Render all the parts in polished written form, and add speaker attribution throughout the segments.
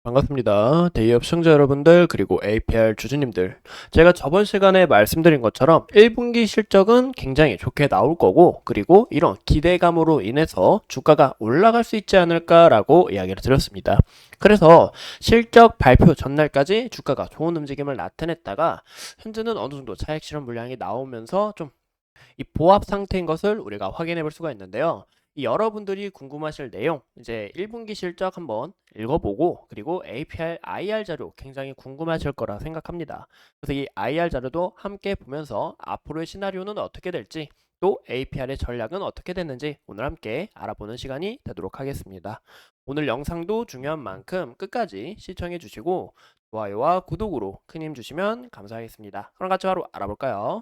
Speaker 1: 반갑습니다. 대기업 시청자 여러분들 그리고 APR 주주님들, 제가 저번 시간에 말씀드린 것처럼 1분기 실적은 굉장히 좋게 나올 거고, 그리고 이런 기대감으로 인해서 주가가 올라갈 수 있지 않을까라고 이야기를 드렸습니다. 그래서 실적 발표 전날까지 주가가 좋은 움직임을 나타냈다가 현재는 어느 정도 차익 실현 물량이 나오면서 좀 이 보합 상태인 것을 우리가 확인해 볼 수가 있는데요. 이 여러분들이 궁금하실 내용, 이제 1분기 실적 한번 읽어보고, 그리고 APR, IR 자료 굉장히 궁금하실 거라 생각합니다. 그래서 이 IR 자료도 함께 보면서 앞으로의 시나리오는 어떻게 될지, 또 APR의 전략은 어떻게 됐는지 오늘 함께 알아보는 시간이 되도록 하겠습니다. 오늘 영상도 중요한 만큼 끝까지 시청해 주시고 좋아요와 구독으로 큰 힘 주시면 감사하겠습니다. 그럼 같이 바로 알아볼까요?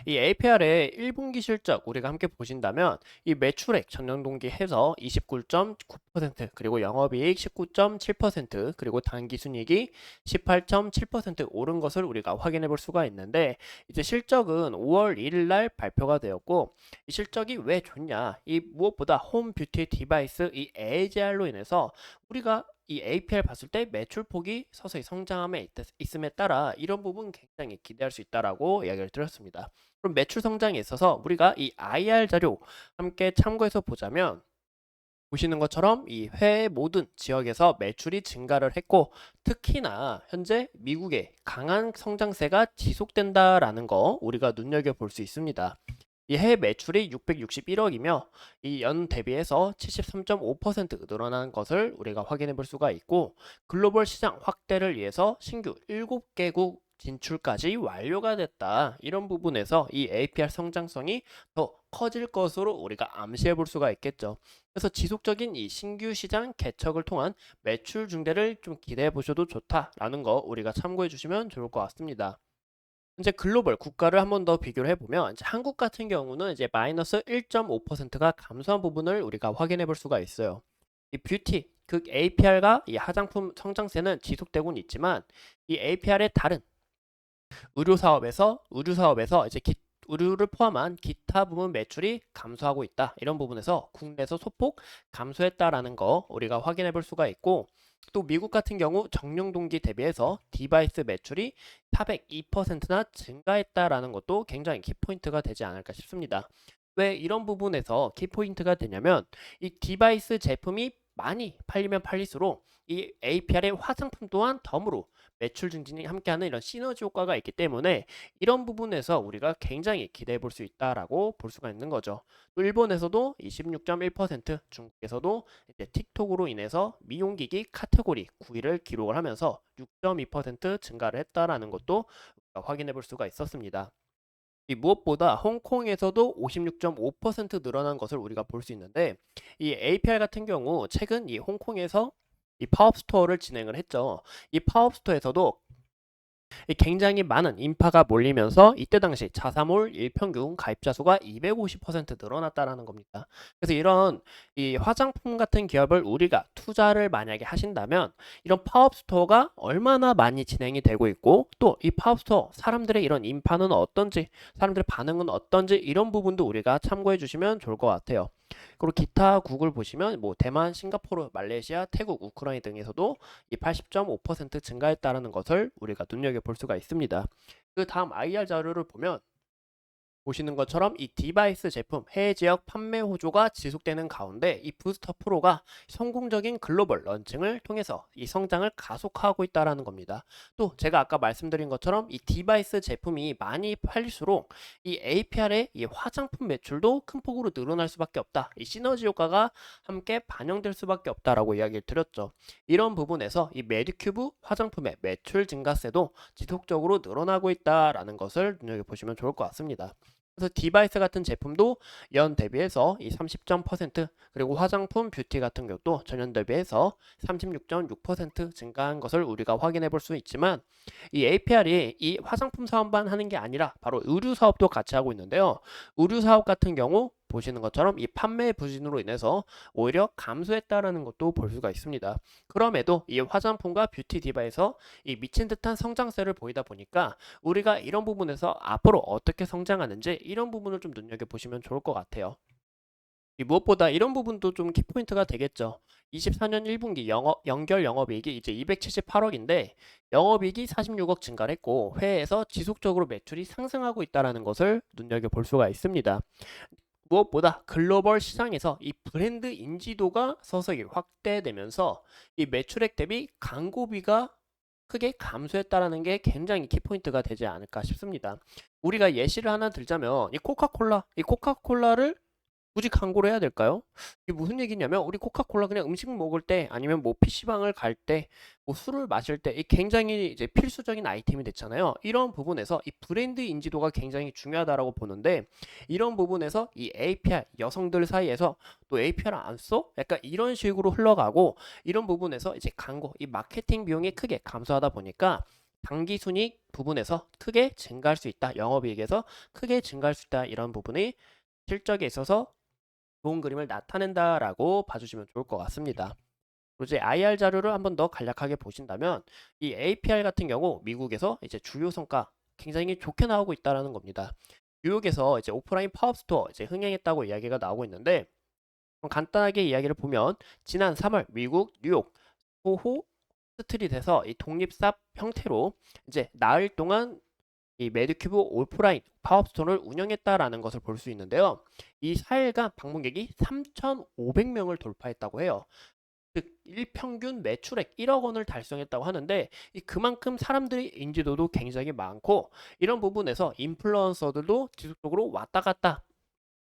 Speaker 1: 이 APR의 1분기 실적 우리가 함께 보신다면 이 매출액 전년 동기 해서 29.9%, 그리고 영업이익 19.7%, 그리고 당기순이익이 18.7% 오른 것을 우리가 확인해 볼 수가 있는데, 이제 실적은 5월 1일 날 발표가 되었고, 이 실적이 왜 좋냐, 이 무엇보다 홈 뷰티 디바이스 이 AGR로 인해서 우리가 이 APR 봤을 때 매출폭이 서서히 성장함에 있음에 따라 이런 부분 굉장히 기대할 수 있다라고 이야기를 드렸습니다. 그럼 매출 성장에 있어서 우리가 이 IR 자료 함께 참고해서 보자면, 보시는 것처럼 이 해외 모든 지역에서 매출이 증가를 했고, 특히나 현재 미국의 강한 성장세가 지속된다라는 거 우리가 눈여겨볼 수 있습니다. 이 해외 매출이 661억이며 이 연 대비해서 73.5% 늘어난 것을 우리가 확인해 볼 수가 있고, 글로벌 시장 확대를 위해서 신규 7개국 진출까지 완료가 됐다. 이런 부분에서 이 APR 성장성이 더 커질 것으로 우리가 암시해 볼 수가 있겠죠. 그래서 지속적인 이 신규 시장 개척을 통한 매출 증대를 좀 기대해 보셔도 좋다라는 거 우리가 참고해 주시면 좋을 것 같습니다. 이제 글로벌 국가를 한 번 더 비교를 해보면, 이제 한국 같은 경우는 이제 마이너스 1.5%가 감소한 부분을 우리가 확인해 볼 수가 있어요. 이 뷰티, 그 APR과 이 화장품 성장세는 지속되고는 있지만, 이 APR의 다른 의류 사업에서 이제 의류를 포함한 기타 부문 매출이 감소하고 있다. 이런 부분에서 국내에서 소폭 감소했다라는 거 우리가 확인해 볼 수가 있고, 또 미국 같은 경우 정년 동기 대비해서 디바이스 매출이 402%나 증가했다라는 것도 굉장히 키포인트가 되지 않을까 싶습니다. 왜 이런 부분에서 키포인트가 되냐면, 이 디바이스 제품이 많이 팔리면 팔릴수록 이 APR의 화장품 또한 덤으로 매출 증진이 함께하는 이런 시너지 효과가 있기 때문에, 이런 부분에서 우리가 굉장히 기대해 볼 수 있다라고 볼 수가 있는 거죠. 또 일본에서도 26.1%, 중국에서도 이제 틱톡으로 인해서 미용기기 카테고리 9위를 기록을 하면서 6.2% 증가를 했다라는 것도 우리가 확인해 볼 수가 있었습니다. 이 무엇보다 홍콩에서도 56.5% 늘어난 것을 우리가 볼 수 있는데, 이 APR 같은 경우 최근 이 홍콩에서 이 팝업 스토어를 진행을 했죠. 이 팝업 스토어에서도 굉장히 많은 인파가 몰리면서 이때 당시 자사몰 일평균 가입자 수가 250% 늘어났다라는 겁니다. 그래서 이런 이 화장품 같은 기업을 우리가 투자를 만약에 하신다면, 이런 팝업 스토어가 얼마나 많이 진행이 되고 있고, 또 이 팝업 스토어 사람들의 이런 인파는 어떤지, 사람들의 반응은 어떤지, 이런 부분도 우리가 참고해 주시면 좋을 것 같아요. 그리고 기타 국을 보시면 뭐 대만, 싱가포르, 말레이시아, 태국, 우크라이나 등에서도 이 80.5% 증가했다는 것을 우리가 눈여겨볼 수가 있습니다. 그 다음 IR 자료를 보면, 보시는 것처럼 이 디바이스 제품 해외 지역 판매 호조가 지속되는 가운데 이 부스터 프로가 성공적인 글로벌 런칭을 통해서 이 성장을 가속화하고 있다는 겁니다. 또 제가 아까 말씀드린 것처럼 이 디바이스 제품이 많이 팔릴수록 이 APR의 이 화장품 매출도 큰 폭으로 늘어날 수밖에 없다. 이 시너지 효과가 함께 반영될 수밖에 없다라고 이야기를 드렸죠. 이런 부분에서 이 메디큐브 화장품의 매출 증가세도 지속적으로 늘어나고 있다라는 것을 눈여겨보시면 좋을 것 같습니다. 그래서 디바이스 같은 제품도 연 대비해서 이 30%, 그리고 화장품 뷰티 같은 경우도 전년 대비해서 36.6% 증가한 것을 우리가 확인해 볼 수 있지만, 이 APR이 이 화장품 사업만 하는 게 아니라 바로 의류 사업도 같이 하고 있는데요. 의류 사업 같은 경우 보시는 것처럼 이 판매 부진으로 인해서 오히려 감소했다라는 것도 볼 수가 있습니다. 그럼에도 이 화장품과 뷰티 디바에서 이 미친 듯한 성장세를 보이다 보니까, 우리가 이런 부분에서 앞으로 어떻게 성장하는지 이런 부분을 좀 눈여겨보시면 좋을 것 같아요. 이 무엇보다 이런 부분도 좀 키포인트가 되겠죠. 24년 1분기 연결 영업이익이 이제 278억인데 영업이익이 46억 증가를 했고 회사에서 지속적으로 매출이 상승하고 있다는 것을 눈여겨볼 수가 있습니다. 무엇보다 글로벌 시장에서 이 브랜드 인지도가 서서히 확대되면서 이 매출액 대비 광고비가 크게 감소했다라는 게 굉장히 키포인트가 되지 않을까 싶습니다. 우리가 예시를 하나 들자면 이 코카콜라를 굳이 광고를 해야 될까요? 이게 무슨 얘기냐면 우리 코카콜라 그냥 음식 먹을 때 아니면 뭐 PC방을 갈 때 뭐 술을 마실 때 이 굉장히 이제 필수적인 아이템이 됐잖아요. 이런 부분에서 이 브랜드 인지도가 굉장히 중요하다라고 보는데 이런 부분에서 이 APR 여성들 사이에서 또 APR 안 써? 약간 이런 식으로 흘러가고 이런 부분에서 이제 광고 이 마케팅 비용이 크게 감소하다 보니까 당기 순이익 부분에서 크게 증가할 수 있다. 영업이익에서 크게 증가할 수 있다. 이런 부분이 실적에 있어서 좋은 그림을 나타낸다라고 봐주시면 좋을 것 같습니다. 그리고 이제 IR 자료를 한번 더 간략하게 보신다면 이 APR 같은 경우 미국에서 이제 주요 성과 굉장히 좋게 나오고 있다라는 겁니다. 뉴욕에서 이제 오프라인 팝업 스토어 이제 흥행했다고 이야기가 나오고 있는데 간단하게 이야기를 보면 지난 3월 미국 뉴욕 소호 스트릿에서 이 독립삽 형태로 이제 나흘 동안 이 매드큐브 오프라인 팝업스토어를 운영했다라는 것을 볼 수 있는데요. 이 4일간 방문객이 3,500명을 돌파했다고 해요. 즉 일평균 매출액 1억 원을 달성했다고 하는데 그만큼 사람들의 인지도도 굉장히 많고 이런 부분에서 인플루언서들도 지속적으로 왔다 갔다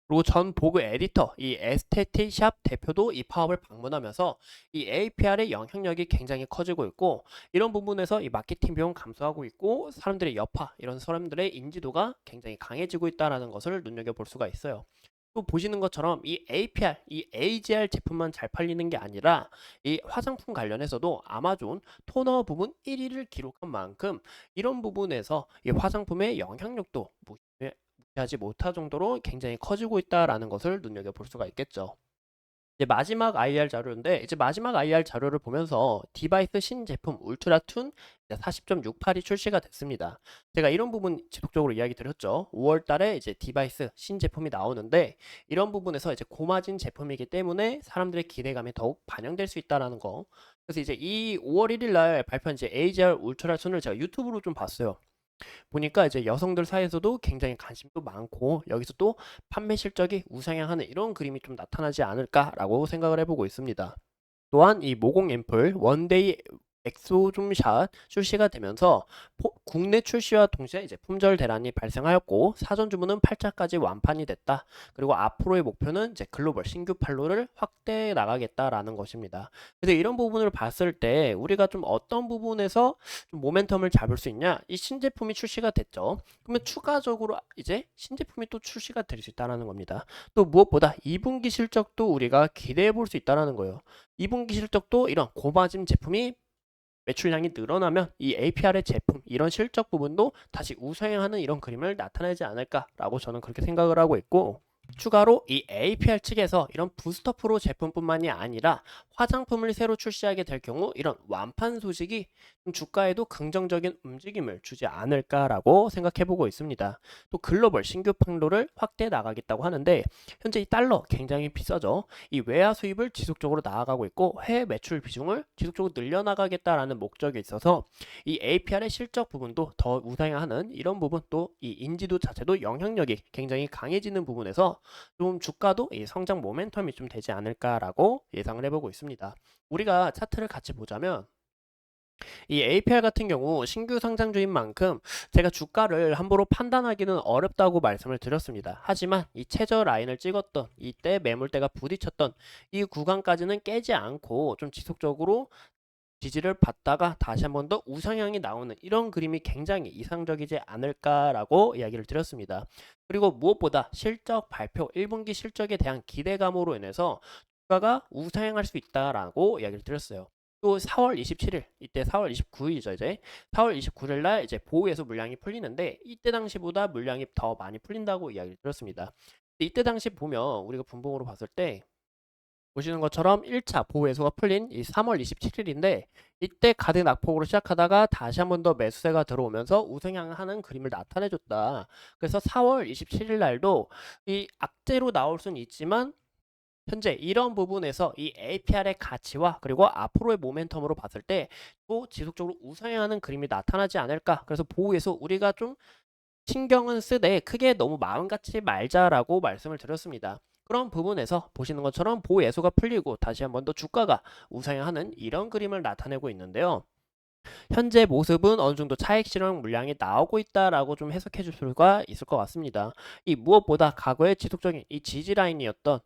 Speaker 1: 그리고 전 보그 에디터, 이 에스테티샵 대표도 이 파업을 방문하면서 이 APR의 영향력이 굉장히 커지고 있고 이런 부분에서 이 마케팅 비용 감소하고 있고 사람들의 여파, 이런 사람들의 인지도가 굉장히 강해지고 있다는 것을 눈여겨볼 수가 있어요. 또 보시는 것처럼 이 APR, 이 AGR 제품만 잘 팔리는 게 아니라 이 화장품 관련해서도 아마존 토너 부분 1위를 기록한 만큼 이런 부분에서 이 화장품의 영향력도 무시하지 못할 정도로 굉장히 커지고 있다라는 것을 눈여겨볼 수가 있겠죠. 이제 마지막 IR 자료인데 이제 마지막 IR 자료를 보면서 디바이스 신제품 울트라툰 40.68이 출시가 됐습니다. 제가 이런 부분 지속적으로 이야기 드렸죠. 5월 달에 이제 디바이스 신제품이 나오는데 이런 부분에서 이제 고마진 제품이기 때문에 사람들의 기대감이 더욱 반영될 수 있다라는 거. 그래서 이제 이 5월 1일 날 발표한 이제 AGR 울트라툰을 제가 유튜브로 좀 봤어요. 보니까 이제 여성들 사이에서도 굉장히 관심도 많고 여기서 또 판매 실적이 우상향하는 이런 그림이 좀 나타나지 않을까라고 생각을 해보고 있습니다. 또한 이 모공 앰플 원데이 엑소좀샷 출시가 되면서 국내 출시와 동시에 이제 품절 대란이 발생하였고 사전 주문은 8차까지 완판이 됐다. 그리고 앞으로의 목표는 이제 글로벌 신규 판로를 확대해 나가겠다라는 것입니다. 그래서 이런 부분을 봤을 때 우리가 좀 어떤 부분에서 좀 모멘텀을 잡을 수 있냐? 이 신제품이 출시가 됐죠. 그러면 추가적으로 이제 신제품이 또 출시가 될 수 있다는 겁니다. 또 무엇보다 2분기 실적도 우리가 기대해 볼 수 있다는 거예요. 2분기 실적도 이런 고마진 제품이 매출량이 늘어나면 이 APR의 제품 이런 실적 부분도 다시 우상향하는 이런 그림을 나타내지 않을까라고 저는 그렇게 생각을 하고 있고 추가로 이 APR 측에서 이런 부스터 프로 제품뿐만이 아니라 화장품을 새로 출시하게 될 경우 이런 완판 소식이 주가에도 긍정적인 움직임을 주지 않을까라고 생각해보고 있습니다. 또 글로벌 신규 판로를 확대해 나가겠다고 하는데 현재 이 달러 굉장히 비싸죠. 이 외화 수입을 지속적으로 나아가고 있고 해외 매출 비중을 지속적으로 늘려나가겠다라는 목적이 있어서 이 APR의 실적 부분도 더 우상향하는 이런 부분 또 이 인지도 자체도 영향력이 굉장히 강해지는 부분에서 좀 주가도 이 성장 모멘텀이 좀 되지 않을까라고 예상을 해보고 있습니다. 우리가 차트를 같이 보자면 이 APR 같은 경우 신규 상장주인 만큼 제가 주가를 함부로 판단하기는 어렵다고 말씀을 드렸습니다. 하지만 이 최저 라인을 찍었던 이때 매물대가 부딪혔던 이 구간까지는 깨지 않고 좀 지속적으로 지지를 받다가 다시 한 번 더 우상향이 나오는 이런 그림이 굉장히 이상적이지 않을까라고 이야기를 드렸습니다. 그리고 무엇보다 실적 발표 1분기 실적에 대한 기대감으로 인해서 주가가 우상향할 수 있다라고 이야기를 드렸어요. 또 4월 27일 이때 4월 29일이죠 이제 4월 29일 날 이제 보호에서 물량이 풀리는데 이때 당시보다 물량이 더 많이 풀린다고 이야기를 드렸습니다. 이때 당시 보면 우리가 분봉으로 봤을 때 보시는 것처럼 1차 보호해소가 풀린 이 3월 27일인데 이때 가드 낙폭으로 시작하다가 다시 한 번 더 매수세가 들어오면서 우상향하는 그림을 나타내줬다. 그래서 4월 27일 날도 이 악재로 나올 수는 있지만 현재 이런 부분에서 이 APR의 가치와 그리고 앞으로의 모멘텀으로 봤을 때 또 지속적으로 우상향하는 그림이 나타나지 않을까. 그래서 보호에서 우리가 좀 신경은 쓰되 크게 너무 마음 갖지 말자라고 말씀을 드렸습니다. 그런 부분에서 보시는 것처럼 보호 예소가 풀리고 다시 한번 더 주가가 우상향하는 이런 그림을 나타내고 있는데요. 현재 모습은 어느 정도 차익 실현 물량이 나오고 있다라고 좀 해석해 줄 수가 있을 것 같습니다. 이 무엇보다 과거의 지속적인 이 지지 라인이었던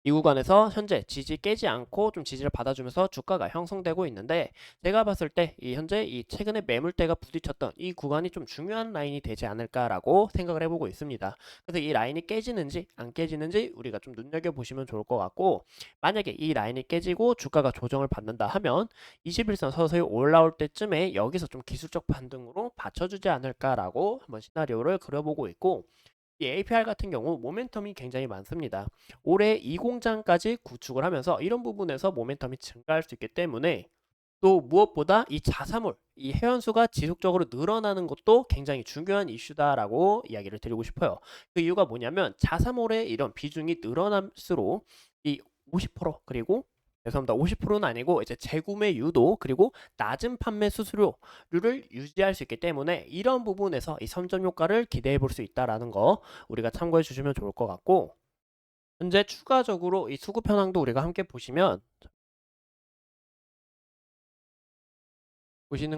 Speaker 1: 이 구간에서 현재 지지 깨지 않고 좀 지지를 받아주면서 주가가 형성되고 있는데, 제가 봤을 때 이 현재 이 최근에 매물대가 부딪혔던 이 구간이 좀 중요한 라인이 되지 않을까라고 생각을 해보고 있습니다. 그래서 이 라인이 깨지는지 안 깨지는지 우리가 좀 눈여겨보시면 좋을 것 같고, 만약에 이 라인이 깨지고 주가가 조정을 받는다 하면 21선 서서히 올라올 때쯤에 여기서 좀 기술적 반등으로 받쳐주지 않을까라고 한번 시나리오를 그려보고 있고, 이 APR 같은 경우 모멘텀이 굉장히 많습니다. 올해 20장까지 구축을 하면서 이런 부분에서 모멘텀이 증가할 수 있기 때문에, 또 무엇보다 이 자사몰, 이 회원수가 지속적으로 늘어나는 것도 굉장히 중요한 이슈다라고 이야기를 드리고 싶어요. 그 이유가 뭐냐면 자사몰의 이런 비중이 늘어날수록 이 50% 그리고 죄송합니다. 50%는 아니고 이제 재구매 유도 그리고 낮은 판매 수수료를 유지할 수 있기 때문에 이런 부분에서 이 선점 효과를 기대해 볼 수 있다라는 거 우리가 참고해 주시면 좋을 것 같고, 현재 추가적으로 이 수급 현황도 우리가 함께 보시는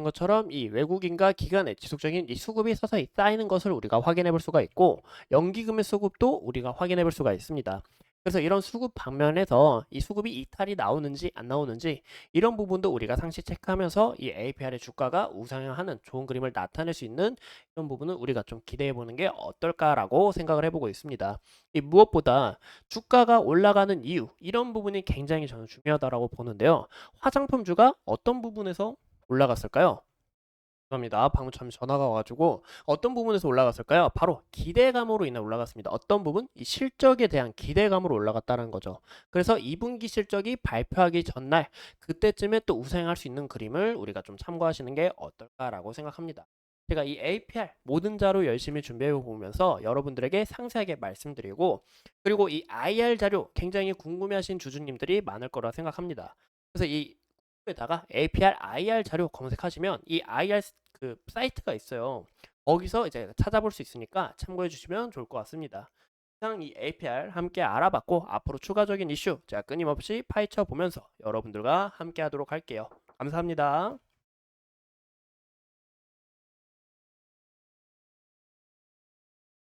Speaker 1: 것처럼 이 외국인과 기관의 지속적인 이 수급이 서서히 쌓이는 것을 우리가 확인해 볼 수가 있고, 연기금의 수급도 우리가 확인해 볼 수가 있습니다. 그래서 이런 수급 방면에서 이 수급이 이탈이 나오는지 안 나오는지 이런 부분도 우리가 상시 체크하면서 이 APR의 주가가 우상향하는 좋은 그림을 나타낼 수 있는 이런 부분은 우리가 좀 기대해 보는 게 어떨까라고 생각을 해보고 있습니다. 이 무엇보다 주가가 올라가는 이유, 이런 부분이 굉장히 저는 중요하다라고 보는데요. 화장품주가 어떤 부분에서 올라갔을까요? 죄송합니다. 방금 참 전화가 와가지고 어떤 부분에서 올라갔을까요? 바로 기대감으로 인해 올라갔습니다. 어떤 부분? 이 실적에 대한 기대감으로 올라갔다는 거죠. 그래서 2분기 실적이 발표하기 전날 그때쯤에 또 우상할 수 있는 그림을 우리가 좀 참고하시는 게 어떨까라고 생각합니다. 제가 이 APR 모든 자료 열심히 준비해 보면서 여러분들에게 상세하게 말씀드리고, 그리고 이 IR 자료 굉장히 궁금해하신 주주님들이 많을 거라 생각합니다. 그래서 이 에다가 APR, IR 자료 검색하시면 이 IR 그 사이트가 있어요. 거기서 이제 찾아볼 수 있으니까 참고해 주시면 좋을 것 같습니다. 이상 이 APR 함께 알아봤고, 앞으로 추가적인 이슈 제가 끊임없이 파헤쳐 보면서 여러분들과 함께 하도록 할게요. 감사합니다.